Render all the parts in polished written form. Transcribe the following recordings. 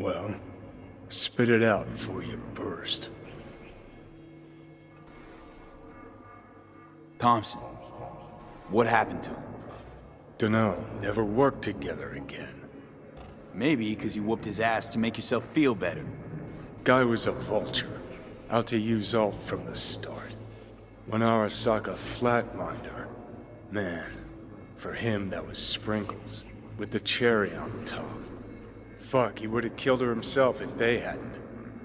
Well, spit it out before you burst. Thompson, what happened to him? Dunno, never worked together again. Maybe because you whooped his ass to make yourself feel better. Guy was a vulture, out to use Alt from the start. When Arasaka flatlined her, man, for him that was sprinkles, with the cherry on top. Fuck, he would have killed her himself if they hadn't,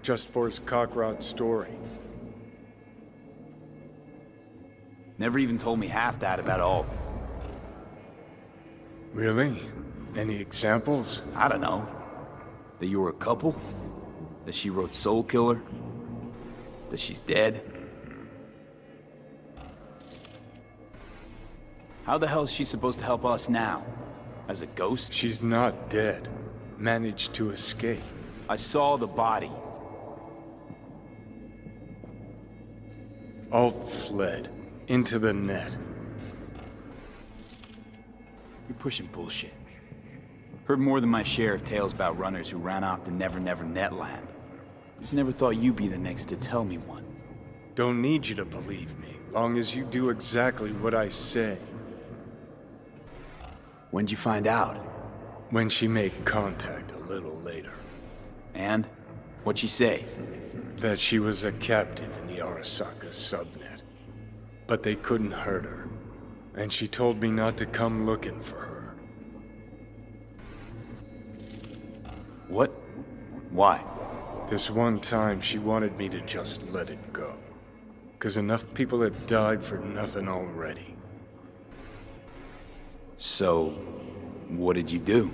just for his cockrod story. Never even told me half that about Alt. Really? Any examples? I don't know. That you were a couple? That she wrote Soul Killer? That she's dead? How the hell is she supposed to help us now? As a ghost? She's not dead. Managed to escape. I saw the body. Alt fled. Into the net. You're pushing bullshit. Heard more than my share of tales about runners who ran off to Never Never Netland. Just never thought you'd be the next to tell me one. Don't need you to believe me, long as you do exactly what I say. When'd you find out? When she made contact a little later. And? What'd she say? That she was a captive in the Arasaka subnet. But they couldn't hurt her. And she told me not to come looking for her. What? Why? This one time she wanted me to just let it go. 'Cause enough people had died for nothing already. So, what did you do?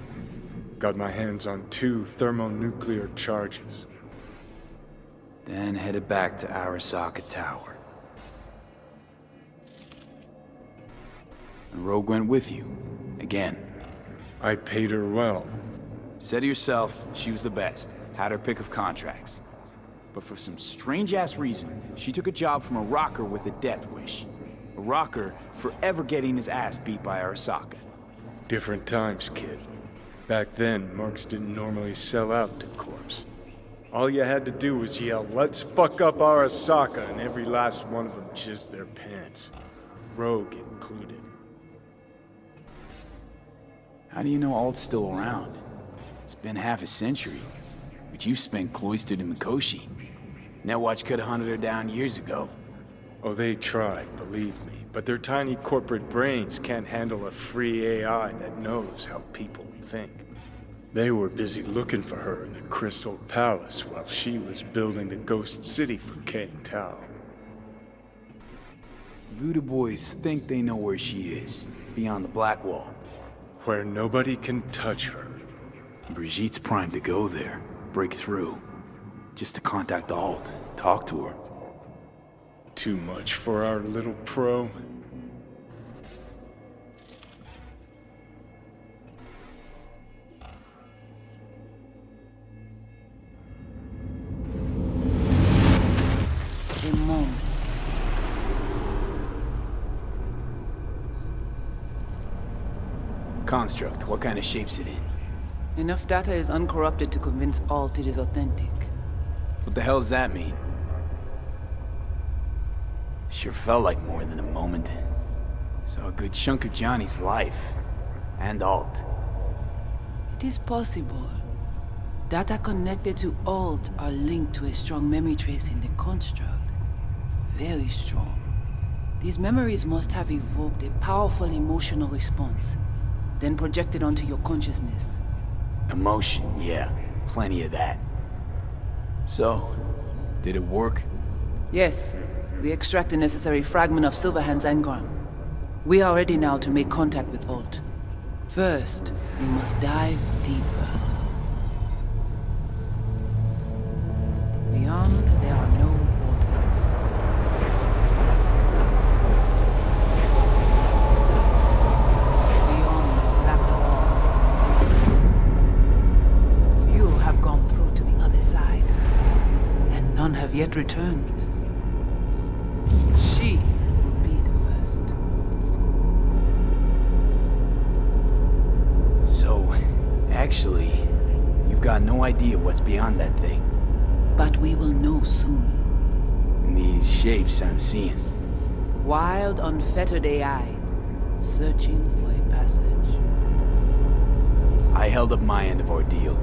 Got my hands on 2 thermonuclear charges. Then headed back to Arasaka Tower. And Rogue went with you. Again. I paid her well. Said to yourself, she was the best. Had her pick of contracts. But for some strange-ass reason, she took a job from a rocker with a death wish. A rocker forever getting his ass beat by Arasaka. Different times, kid. Back then, mercs didn't normally sell out to corpse. All you had to do was yell, "Let's fuck up Arasaka," and every last one of them jizzed their pants. Rogue included. How do you know Alt's still around? It's been half a century. But you've spent cloistered in Mikoshi. Netwatch could have hunted her down years ago. Oh, they tried, believe me. But their tiny corporate brains can't handle a free AI that knows how people think. They were busy looking for her in the Crystal Palace while she was building the Ghost City for Kang Tao. Voodoo boys think they know where she is, beyond the Black Wall. Where nobody can touch her. Brigitte's primed to go there, break through. Just to contact Alt, talk to her. Too much for our little pro. A moment. Construct, what kind of shape's it in? Enough data is uncorrupted to convince Alt it is authentic. What the hell does that mean? Sure felt like more than a moment. Saw a good chunk of Johnny's life. And Alt. It is possible. Data connected to Alt are linked to a strong memory trace in the construct. Very strong. These memories must have evoked a powerful emotional response, then projected onto your consciousness. Emotion, yeah. Plenty of that. So, did it work? Yes, we extract the necessary fragment of Silverhand's engram. We are ready now to make contact with Alt. First, we must dive deeper. Beyond, there are no borders. Beyond the Black Wall. Few have gone through to the other side, and none have yet returned. She will be the first. So, actually, you've got no idea what's beyond that thing. But we will know soon. And these shapes I'm seeing. Wild, unfettered AI, searching for a passage. I held up my end of our deal.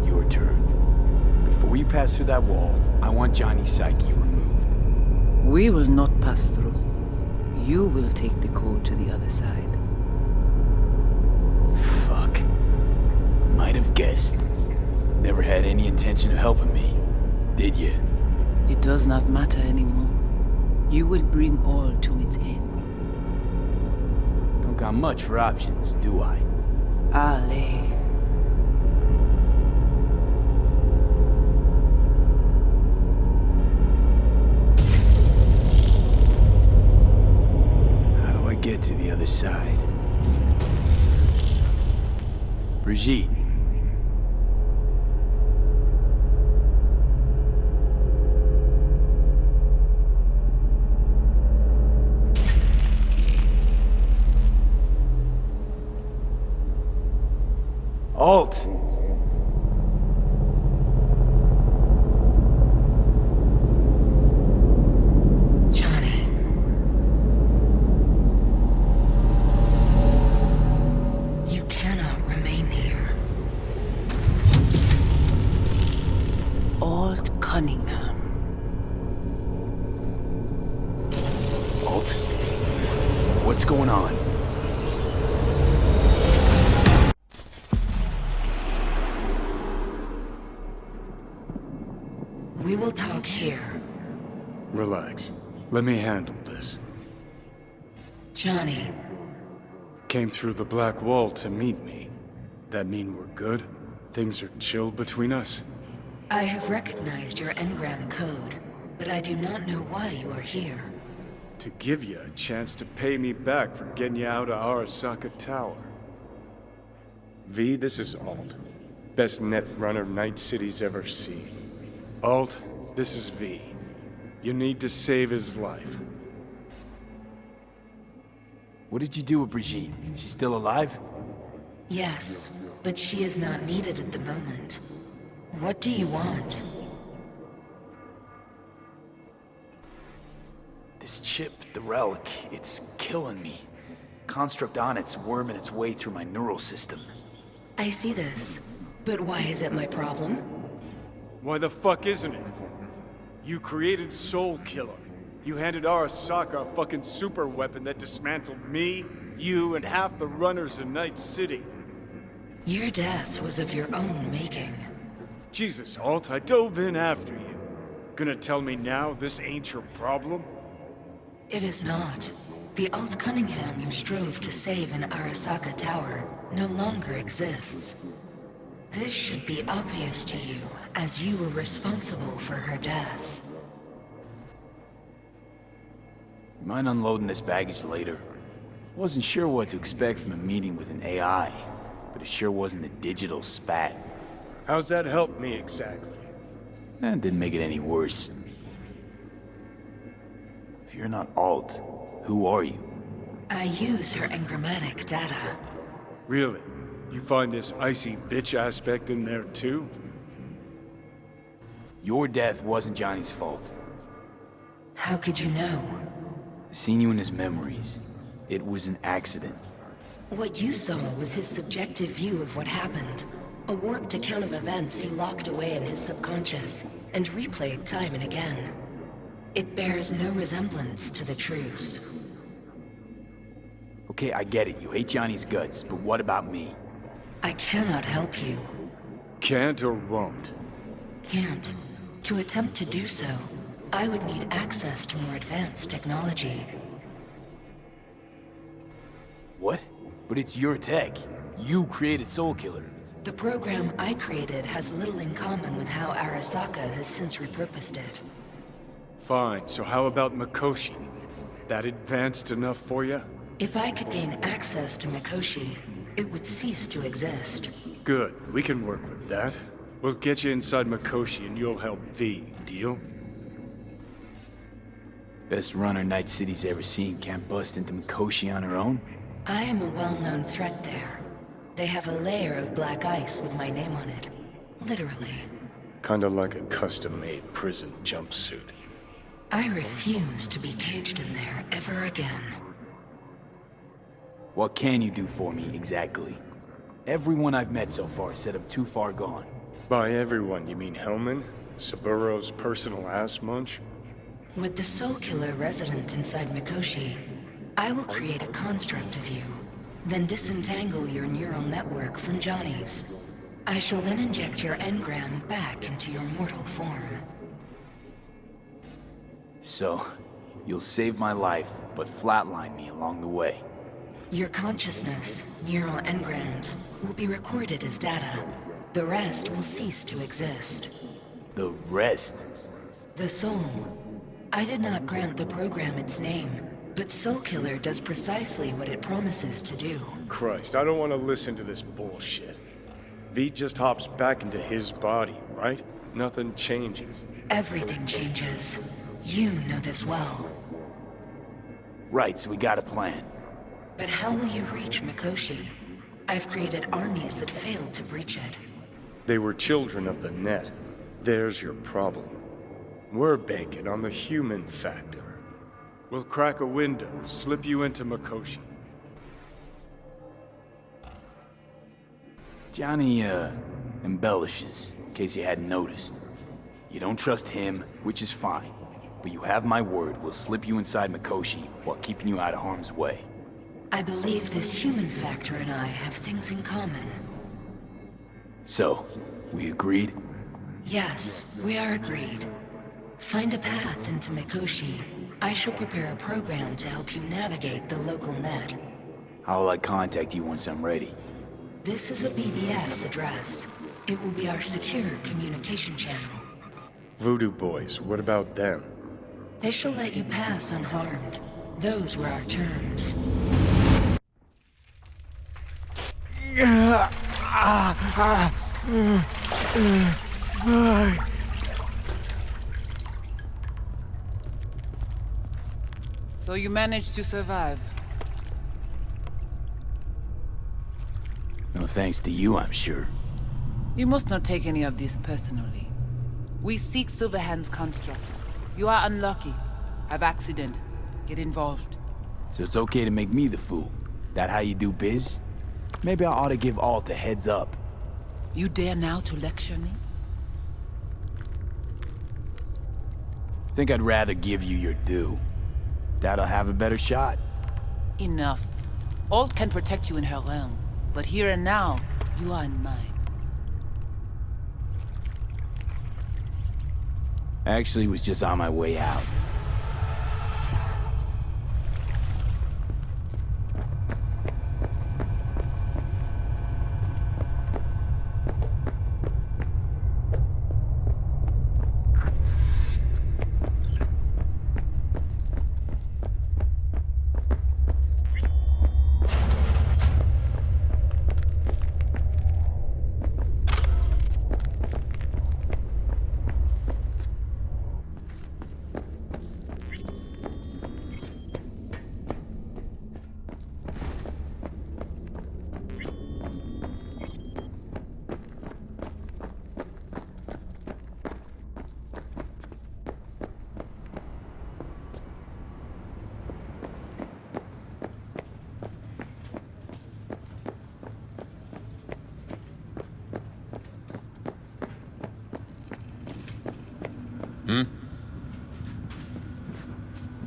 Your turn. Before you pass through that wall, I want Johnny's psyche removed. We will not pass through. You will take the code to the other side. Fuck. Might have guessed. Never had any intention of helping me, did you? It does not matter anymore. You will bring all to its end. Don't got much for options, do I? Ale. How do I get to the other side? Brigitte. Alt! Johnny. You cannot remain here. Alt Cunningham. Alt? What's going on? We will talk here. Relax. Let me handle this. Johnny, Came through the black wall to meet me. That mean we're good? Things are chill between us? I have recognized your engram code, but I do not know why you are here. To give you a chance to pay me back for getting you out of Arasaka Tower. V, this is Alt. Best net runner Night City's ever seen. Alt, this is V. You need to save his life. What did you do with Brigitte? She's still alive? Yes, but she is not needed at the moment. What do you want? This chip, the relic, it's killing me. Construct on it's worming its way through my neural system. I see this, but why is it my problem? Why the fuck isn't it? You created Soul Killer. You handed Arasaka a fucking super weapon that dismantled me, you, and half the runners in Night City. Your death was of your own making. Jesus, Alt, I dove in after you. Gonna tell me now this ain't your problem? It is not. The Alt Cunningham you strove to save in Arasaka Tower no longer exists. This should be obvious to you, as you were responsible for her death. Mind unloading this baggage later? Wasn't sure what to expect from a meeting with an AI, but it sure wasn't a digital spat. How's that help me exactly? And didn't make it any worse. If you're not Alt, who are you? I use her engrammatic data. Really? You find this icy bitch aspect in there too? Your death wasn't Johnny's fault. How could you know? I seen you in his memories. It was an accident. What you saw was his subjective view of what happened. A warped account of events he locked away in his subconscious and replayed time and again. It bears no resemblance to the truth. Okay, I get it. You hate Johnny's guts, but what about me? I cannot help you. Can't or won't? Can't. To attempt to do so, I would need access to more advanced technology. What? But it's your tech. You created Soul Killer. The program I created has little in common with how Arasaka has since repurposed it. Fine, so how about Mikoshi? That advanced enough for you? If I could gain access to Mikoshi, it would cease to exist. Good, we can work with that. We'll get you inside Mikoshi and you'll help V, deal? Best runner Night City's ever seen can't bust into Mikoshi on her own? I am a well-known threat there. They have a layer of black ice with my name on it. Literally. Kinda like a custom-made prison jumpsuit. I refuse to be caged in there ever again. What can you do for me, exactly? Everyone I've met so far said I'm too far gone. By everyone, you mean Hellman? Saburo's personal ass munch? With the Soul Killer resident inside Mikoshi, I will create a construct of you, then disentangle your neural network from Johnny's. I shall then inject your engram back into your mortal form. So, you'll save my life, but flatline me along the way. Your consciousness, neural engrams, will be recorded as data. The rest will cease to exist. The rest? The soul. I did not grant the program its name, but Soul Killer does precisely what it promises to do. Christ, I don't want to listen to this bullshit. V just hops back into his body, right? Nothing changes. Everything changes. You know this well. Right, so we got a plan. But how will you reach Mikoshi? I've created armies that failed to breach it. They were children of the net. There's your problem. We're banking on the human factor. We'll crack a window, slip you into Mikoshi. Johnny, embellishes, in case you hadn't noticed. You don't trust him, which is fine. But you have my word, we'll slip you inside Mikoshi while keeping you out of harm's way. I believe this human factor and I have things in common. So, we agreed? Yes, we are agreed. Find a path into Mikoshi. I shall prepare a program to help you navigate the local net. How will I contact you once I'm ready? This is a BBS address. It will be our secure communication channel. Voodoo boys, what about them? They shall let you pass unharmed. Those were our terms. So you managed to survive. No thanks to you, I'm sure. You must not take any of this personally. We seek Silverhand's construct. You are unlucky. Have accident. Get involved. So it's okay to make me the fool. That how you do biz? Maybe I ought to give Alt a heads up. You dare now to lecture me? Think I'd rather give you your due. That'll have a better shot. Enough. Alt can protect you in her realm, but here and now, you are in mine. Actually, was just on my way out.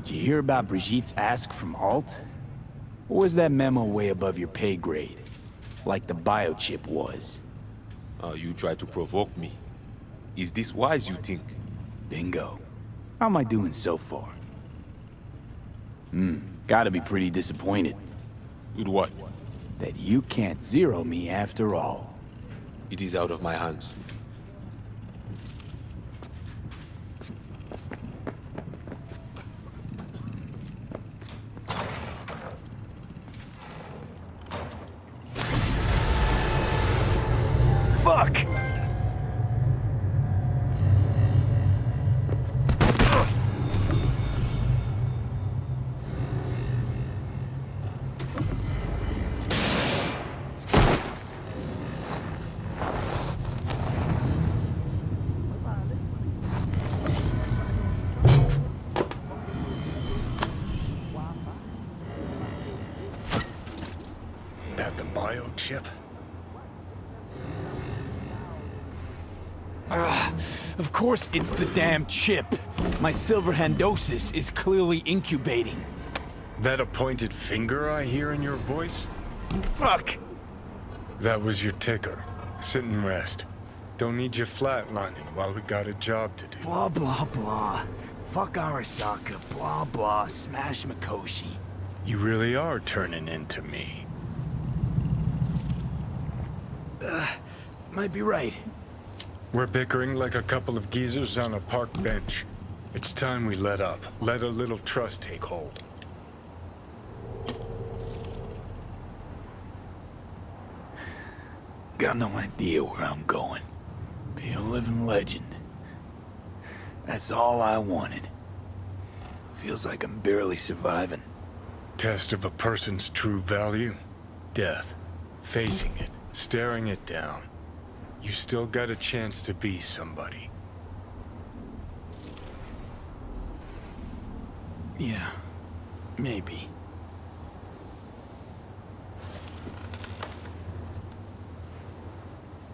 Did you hear about Brigitte's ask from Alt? Or was that memo way above your pay grade? Like the biochip was? You try to provoke me. Is this wise, you think? Bingo. How am I doing so far? Gotta be pretty disappointed. With what? That you can't zero me after all. It is out of my hands. Fuck! ship? Of course it's the damn chip. My silver handosis is clearly incubating. That a pointed finger I hear in your voice? Fuck! That was your ticker. Sit and rest. Don't need you flatlining while we got a job to do. Blah, blah, blah. Fuck Arasaka, blah, blah, smash Mikoshi. You really are turning into me. Might be right. We're bickering like a couple of geezers on a park bench. It's time we let up. Let a little trust take hold. Got no idea where I'm going. Be a living legend. That's all I wanted. Feels like I'm barely surviving. Test of a person's true value? Death. Facing it. Staring it down. You still got a chance to be somebody. Yeah, maybe.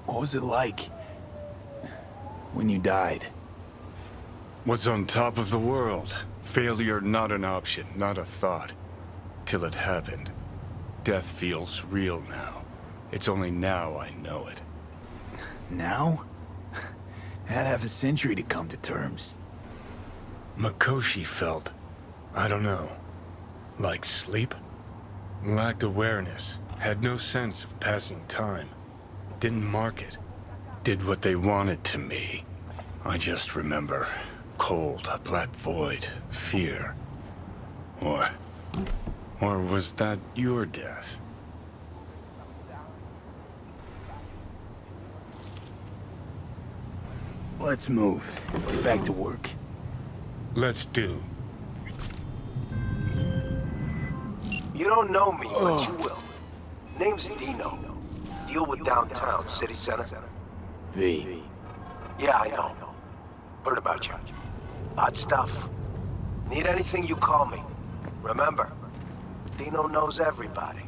What was it like when you died? Was on top of the world. Failure not an option, not a thought. Till it happened. Death feels real now. It's only now I know it. Now? Had half a century to come to terms. Mikoshi felt, I don't know, like sleep? Lacked awareness, had no sense of passing time. Didn't mark it. Did what they wanted to me. I just remember cold, a black void, fear. Or was that your death? Let's move. Get back to work. Let's do. You don't know me, but you will. Name's Dino. Deal with downtown, city center. V. Yeah, I know. Heard about you. Odd stuff. Need anything, you call me. Remember, Dino knows everybody.